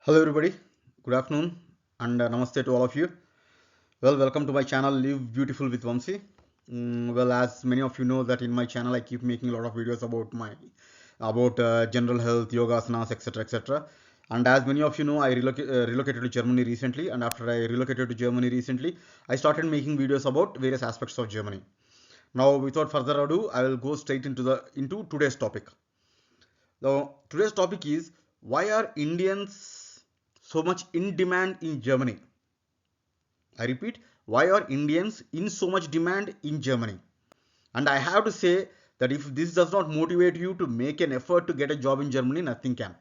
Hello everybody, good afternoon and namaste to all of you. Well, welcome to my channel Live Beautiful with Vamsi. Well, as many of you know that in my channel I keep making a lot of videos about general health, yoga asanas, etc. etc. And as many of you know, I relocated to Germany recently, and after I relocated to Germany recently, I started making videos about various aspects of Germany. Now, without further ado, I will go straight into today's topic. Now, today's topic is why are Indians so much in demand in Germany? I repeat, why are Indians in so much demand in Germany? And I have to say that if this does not motivate you to make an effort to get a job in Germany, nothing can.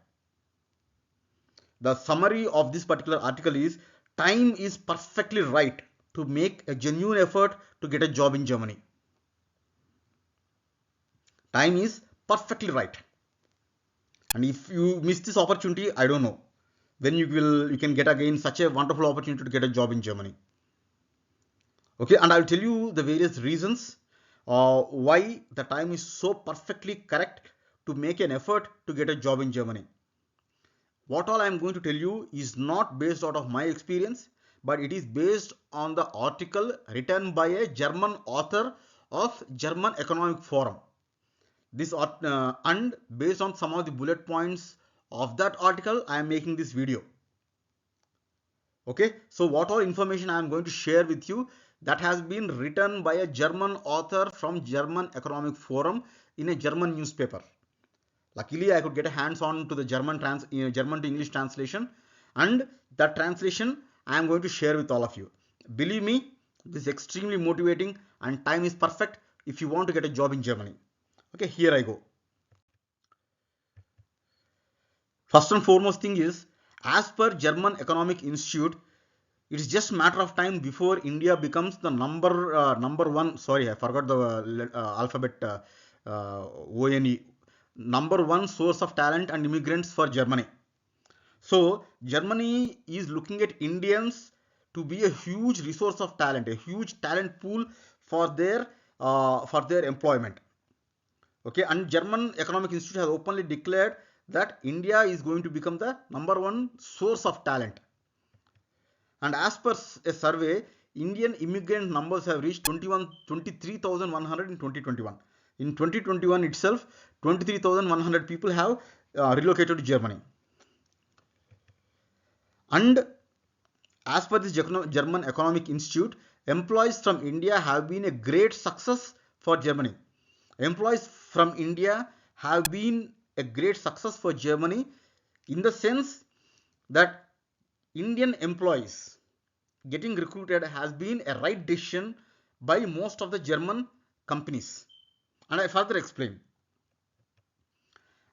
The summary of this particular article is time is perfectly right to make a genuine effort to get a job in Germany. Time is perfectly right. And if you miss this opportunity, I don't know when you can get again such a wonderful opportunity to get a job in Germany. Okay, and I'll tell you the various reasons why the time is so perfectly correct to make an effort to get a job in Germany. What all I'm going to tell you is not based out of my experience, but it is based on the article written by a German author of German Economic Forum. And based on some of the bullet points of that article, I am making this video. Okay, so what all information I am going to share with you that has been written by a German author from German Economic Forum in a German newspaper. Luckily, I could get a hands on to the German to English translation, and that translation I am going to share with all of you. Believe me, this is extremely motivating and time is perfect if you want to get a job in Germany. Okay, here I go. First and foremost thing is, as per German Economic Institute, it's just a matter of time before India becomes the number one. Sorry, I forgot the alphabet. ONE, number one source of talent and immigrants for Germany. So Germany is looking at Indians to be a huge resource of talent, a huge talent pool for their employment. Okay, and German Economic Institute has openly declared that India is going to become the number one source of talent. And as per a survey, Indian immigrant numbers have reached 23,100 in 2021. In 2021 itself, 23,100 people have relocated to Germany. And as per this German Economic Institute, employees from India have been a great success for Germany. Employees from India have been a great success for Germany in the sense that Indian employees getting recruited has been a right decision by most of the German companies. And I further explain.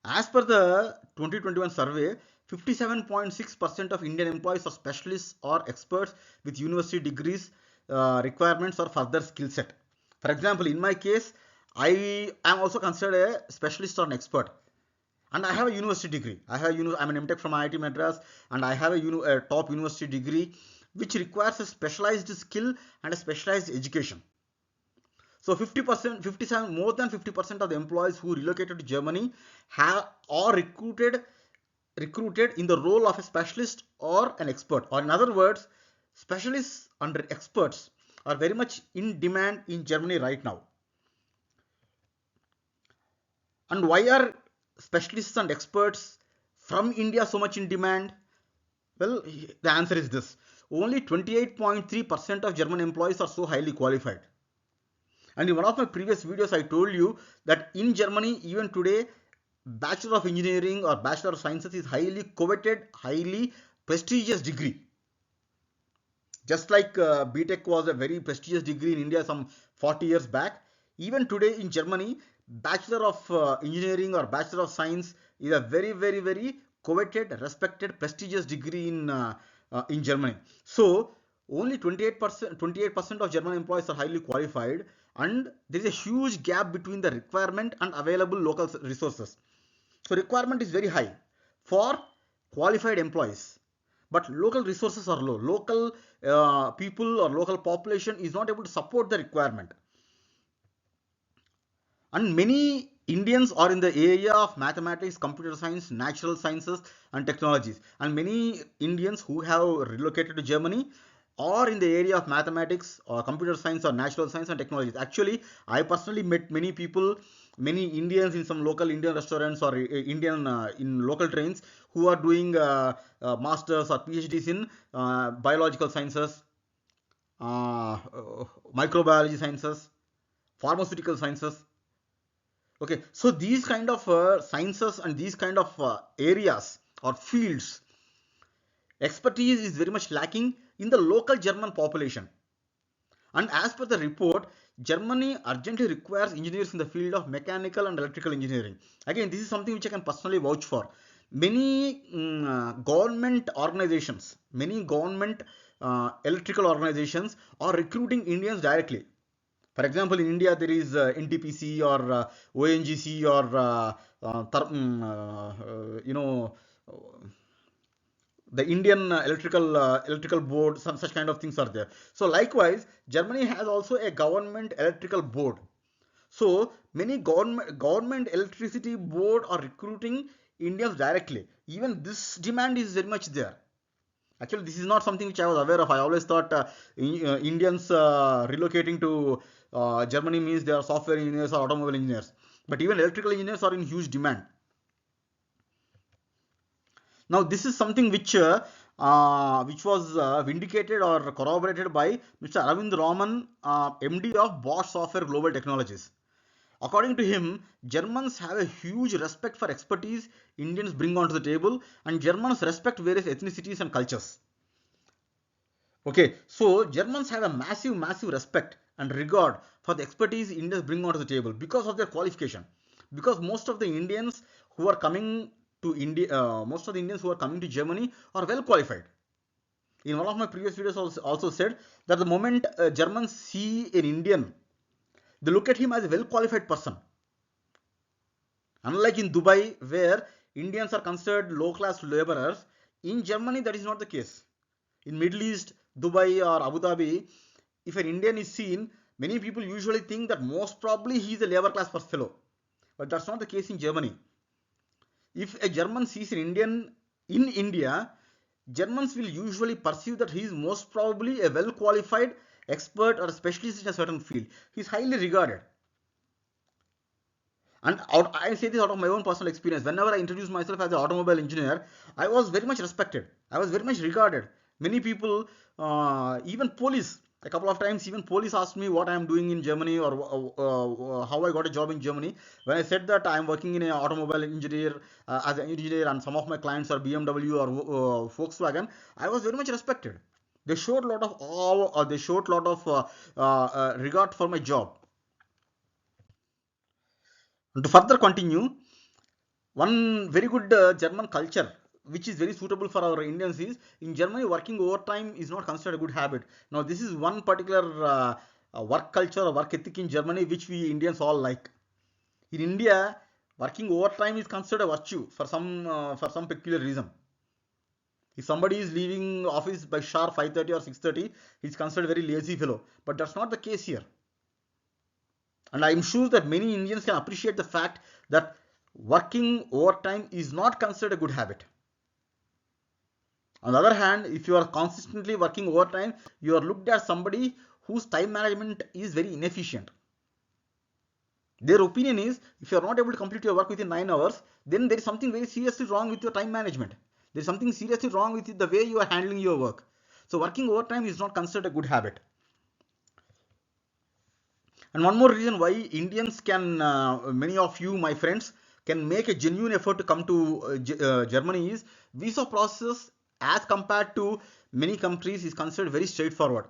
As per the 2021 survey, 57.6% of Indian employees are specialists or experts with university degrees, requirements or further skill set. For example, in my case, I am also considered a specialist or an expert. And I have a university degree. I'm an MTech from IIT Madras, and I have a top university degree, which requires a specialized skill and a specialized education. So 50%, 57, more than 50% of the employees who relocated to Germany have or recruited in the role of a specialist or an expert. Or in other words, specialists and experts are very much in demand in Germany right now. And why are specialists and experts from India so much in demand? Well, the answer is this. Only 28.3% of German employees are so highly qualified. And in one of my previous videos, I told you that in Germany, even today, Bachelor of Engineering or Bachelor of Sciences is highly coveted, highly prestigious degree. Just like BTech was a very prestigious degree in India some 40 years back, even today in Germany, Bachelor of Engineering or Bachelor of Science is a very, very, very coveted, respected, prestigious degree in Germany. So only 28% of German employees are highly qualified, and there is a huge gap between the requirement and available local resources. So requirement is very high for qualified employees, but local resources are low. Local people or local population is not able to support the requirement. And many Indians are in the area of mathematics, computer science, natural sciences, and technologies. And many Indians who have relocated to Germany are in the area of mathematics or computer science or natural science and technologies. Actually, I personally met many people, many Indians in some local Indian restaurants or Indian in local trains who are doing masters or PhDs in biological sciences, microbiology sciences, pharmaceutical sciences. Okay, so these kind of sciences and these kind of areas or fields, expertise is very much lacking in the local German population. And as per the report, Germany urgently requires engineers in the field of mechanical and electrical engineering. Again, this is something which I can personally vouch for. Many government organizations, many government electrical organizations are recruiting Indians directly. For example, in India, there is NTPC or ONGC or the Indian electrical board. Some such kind of things are there. So likewise, Germany has also a government electrical board. So many government electricity board are recruiting Indians directly. Even this demand is very much there. Actually, this is not something which I was aware of. I always thought Indians relocating to Germany means they are software engineers or automobile engineers. But even electrical engineers are in huge demand. Now, this is something which was vindicated or corroborated by Mr. Aravind Raman, MD of Bosch Software Global Technologies. According to him, Germans have a huge respect for expertise Indians bring onto the table, and Germans respect various ethnicities and cultures. Okay, so Germans have a massive respect and regard for the expertise Indians bring onto the table because of their qualification. Because most of the Indians who are coming to India, most of the Indians who are coming to Germany are well qualified. In one of my previous videos, also said that the moment Germans see an Indian, they look at him as a well qualified person. Unlike in Dubai, where Indians are considered low class laborers, in Germany that is not the case. In Middle East, Dubai or Abu Dhabi, if an Indian is seen, many people usually think that most probably he is a labor class fellow. But that's not the case in Germany. If a German sees an Indian in India, Germans will usually perceive that he is most probably a well qualified expert or a specialist in a certain field. He is highly regarded. And I say this out of my own personal experience. Whenever I introduce myself as an automobile engineer, I was very much respected. I was very much regarded. Many people, even police, a couple of times, even police asked me what I am doing in Germany or how I got a job in Germany. When I said that I am working in an automobile engineer as an engineer, and some of my clients are BMW or Volkswagen, I was very much respected. They showed a lot of awe, or they showed a lot of regard for my job. And to further continue, one very good German culture which is very suitable for our Indians is, in Germany, working overtime is not considered a good habit. Now, this is one particular work culture or work ethic in Germany which we Indians all like. In India, working overtime is considered a virtue for some peculiar reason. If somebody is leaving office by sharp 5:30 or 6:30, he's considered a very lazy fellow. But that's not the case here. And I'm sure that many Indians can appreciate the fact that working overtime is not considered a good habit. On the other hand, if you are consistently working overtime, you are looked at somebody whose time management is very inefficient. Their opinion is, if you are not able to complete your work within 9 hours, then there is something very seriously wrong with your time management. There is something seriously wrong with the way you are handling your work. So working overtime is not considered a good habit. And one more reason why Indians can, many of you, my friends, can make a genuine effort to come to Germany is visa process as compared to many countries is considered very straightforward.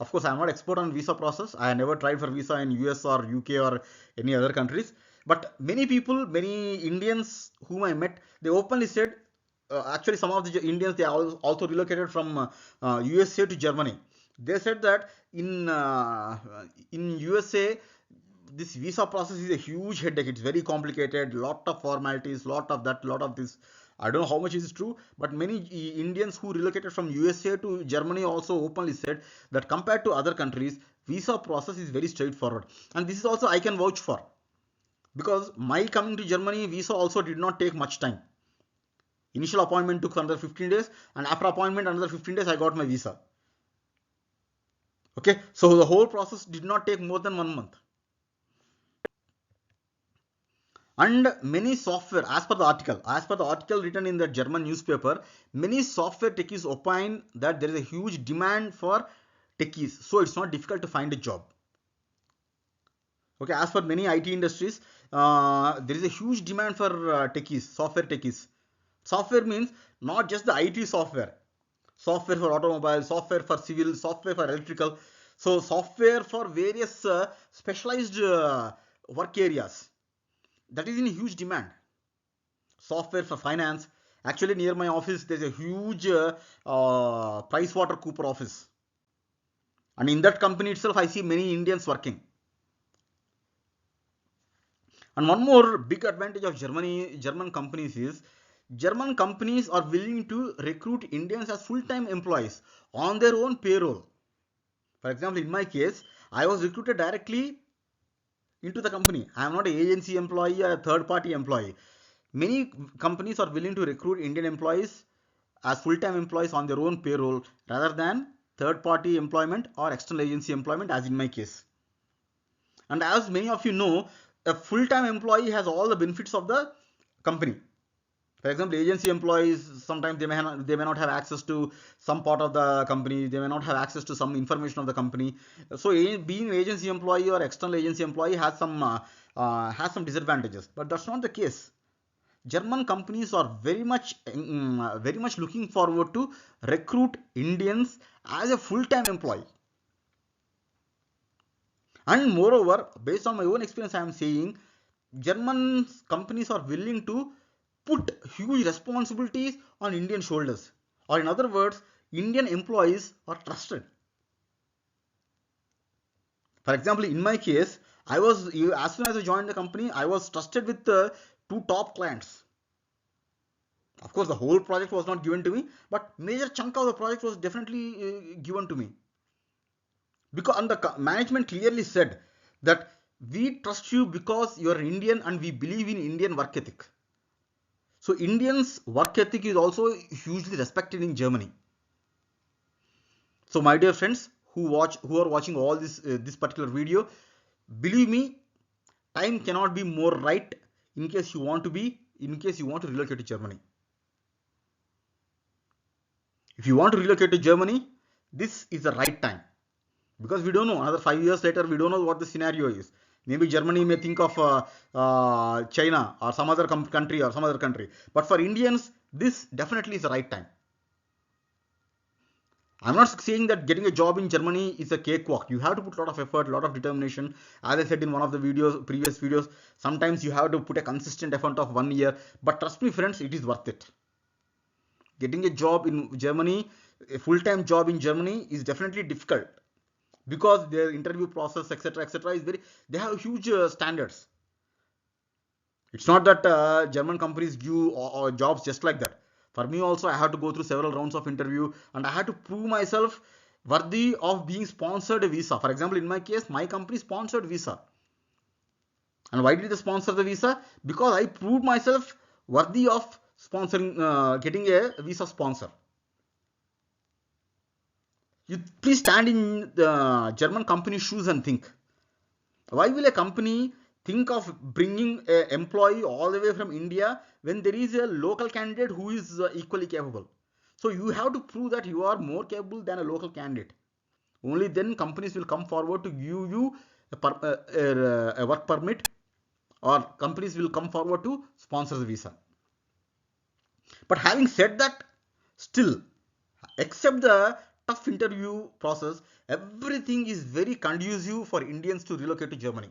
Of course, I am not expert on visa process. I have never tried for visa in US or UK or any other countries. But many people, many Indians whom I met, they openly said, actually some of the Indians, they also relocated from USA to Germany. They said that in USA, this visa process is a huge headache. It's very complicated, lot of formalities, lot of that, lot of this. I don't know how much is true, but many Indians who relocated from USA to Germany also openly said that compared to other countries, visa process is very straightforward. And this is also I can vouch for. Because my coming to Germany visa also did not take much time. Initial appointment took another 15 days, and after appointment another 15 days I got my visa. Okay, so the whole process did not take more than 1 month. And many software, as per the article written in the German newspaper, many software techies opine that there is a huge demand for techies, so it's not difficult to find a job. Okay, as for many IT industries, there is a huge demand for techies, software techies. Software means not just the IT software, software for automobile, software for civil, software for electrical. So software for various specialized work areas, that is in huge demand. Software for finance. Actually, near my office, there's a huge Price Water Cooper office, and in that company itself, I see many Indians working. And one more big advantage of German companies is German companies are willing to recruit Indians as full-time employees on their own payroll. For example, in my case, I was recruited directly into the company. I am not an agency employee or a third-party employee. Many companies are willing to recruit Indian employees as full-time employees on their own payroll rather than third-party employment or external agency employment, as in my case. And as many of you know, a full-time employee has all the benefits of the company. For example, agency employees, sometimes they may not have access to some part of the company, they may not have access to some information of the company. So being an agency employee or external agency employee has some disadvantages, but that's not the case. German companies are very much looking forward to recruit Indians as a full-time employee. And moreover, based on my own experience, I am saying German companies are willing to put huge responsibilities on Indian shoulders. Or in other words, Indian employees are trusted. For example, in my case, as soon as I joined the company, I was trusted with two top clients. Of course, the whole project was not given to me, but major chunk of the project was definitely given to me. Because and the management clearly said that we trust you because you are Indian and we believe in Indian work ethic. So Indians work ethic is also hugely respected in Germany. So my dear friends who are watching all this particular video, believe me, time cannot be more right in case you want to relocate to Germany. If you want to relocate to Germany, this is the right time, because we don't know, another 5 years later we don't know what the scenario is. Maybe Germany may think of China or some other country or some other country, but for Indians this definitely is the right time. I'm not saying that getting a job in Germany is a cakewalk. You have to put a lot of effort, a lot of determination. As I said in one of the previous videos, sometimes you have to put a consistent effort of 1 year. But trust me, friends, it is worth it. Getting a job in Germany, a full-time job in Germany, is definitely difficult because their interview process, etc., is very. They have huge standards. It's not that German companies give jobs just like that. For me also, I had to go through several rounds of interview, and I had to prove myself worthy of being sponsored a visa. For example, in my case, my company sponsored visa. And why did they sponsor the visa? Because I proved myself worthy of sponsoring, getting a visa sponsor. You please stand in the German company shoes and think. Why will a company think of bringing an employee all the way from India when there is a local candidate who is equally capable? So you have to prove that you are more capable than a local candidate. Only then companies will come forward to give you a work permit, or companies will come forward to sponsor the visa. But having said that, still, except the tough interview process, everything is very conducive for Indians to relocate to Germany.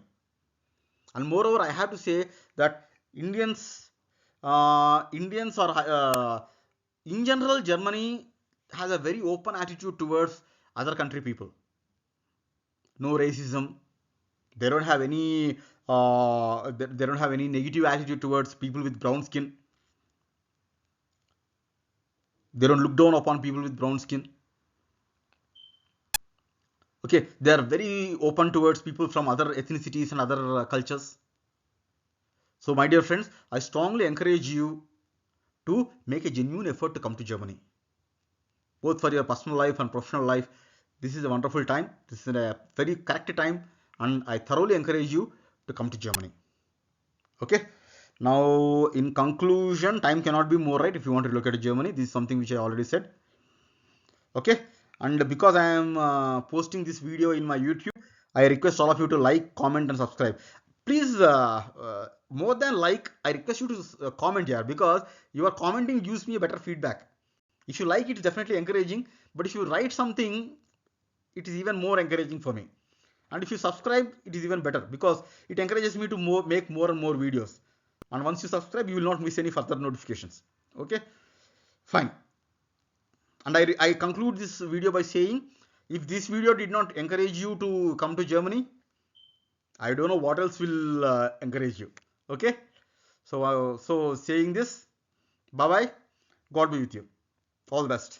And moreover, I have to say that Indians are in general, Germany has a very open attitude towards other country people. No racism. They don't have any they don't have any negative attitude towards people with brown skin. They don't look down upon people with brown skin. Okay, they are very open towards people from other ethnicities and other cultures. So my dear friends, I strongly encourage you to make a genuine effort to come to Germany, both for your personal life and professional life. This is a wonderful time. This is a very correct time, and I thoroughly encourage you to come to Germany. Okay. Now, in conclusion, time cannot be more right if you want to relocate to Germany. This is something which I already said. Okay. And because I am posting this video in my YouTube, I request all of you to like, comment, and subscribe. Please, more than like, I request you to comment here, because your commenting gives me a better feedback. If you like, it's definitely encouraging, but if you write something, it is even more encouraging for me. And if you subscribe, it is even better, because it encourages me to make more and more videos. And once you subscribe, you will not miss any further notifications. Okay, fine. And I conclude this video by saying, if this video did not encourage you to come to Germany, I don't know what else will encourage you. Okay, so saying this, bye bye, God be with you, all the best.